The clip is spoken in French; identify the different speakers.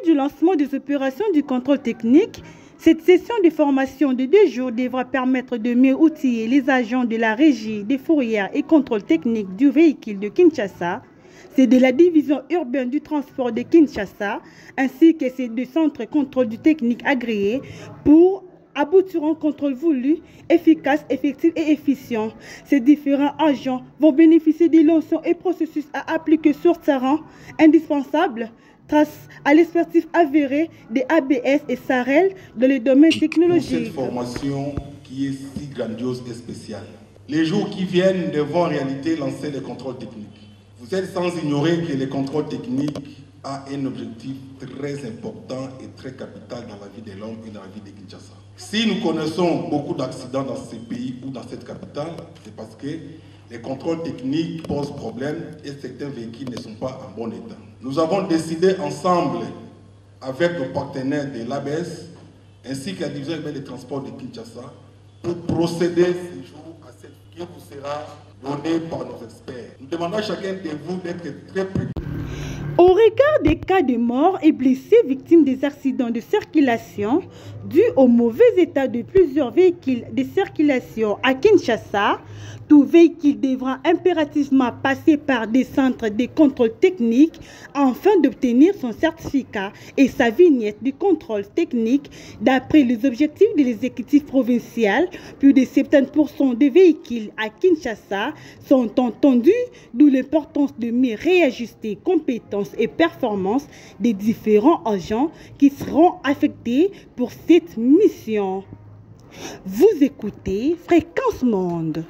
Speaker 1: du lancement des opérations du contrôle technique, cette session de formation de 2 jours devra permettre de mieux outiller les agents de la régie des fourrières et contrôle technique du véhicule de Kinshasa, c'est de la division urbaine du transport de Kinshasa, ainsi que ces 2 centres contrôle du technique agréés pour aboutir à un contrôle voulu, efficace, effectif et efficient. Ces différents agents vont bénéficier des leçons et processus à appliquer sur terrain indispensables grâce à l'expertise avérée des ABS et SAREL dans les domaines technologiques.
Speaker 2: Pour cette formation qui est si grandiose et spéciale. Les jours qui viennent devront en réalité lancer les contrôles techniques. Vous êtes sans ignorer que les contrôles techniques a un objectif très important et très capital dans la vie de l'homme et dans la vie de Kinshasa. Si nous connaissons beaucoup d'accidents dans ces pays ou dans cette capitale, c'est parce que les contrôles techniques posent problème et certains véhicules ne sont pas en bon état. Nous avons décidé ensemble, avec nos partenaires de l'ABS, ainsi que la division urbaine des transports de Kinshasa, pour procéder ce jour à ce qui vous sera donné par nos experts. Nous demandons à chacun de vous d'être très prudent.
Speaker 1: Au regard des cas de morts et blessés victimes des accidents de circulation dus au mauvais état de plusieurs véhicules de circulation à Kinshasa, tout véhicule devra impérativement passer par des centres de contrôle technique afin d'obtenir son certificat et sa vignette de contrôle technique. D'après les objectifs de l'exécutif provincial, plus de 70% des véhicules à Kinshasa sont entendus, d'où l'importance de mieux réajuster compétences et performances des différents agents qui seront affectés pour cette mission. Vous écoutez Fréquence Monde.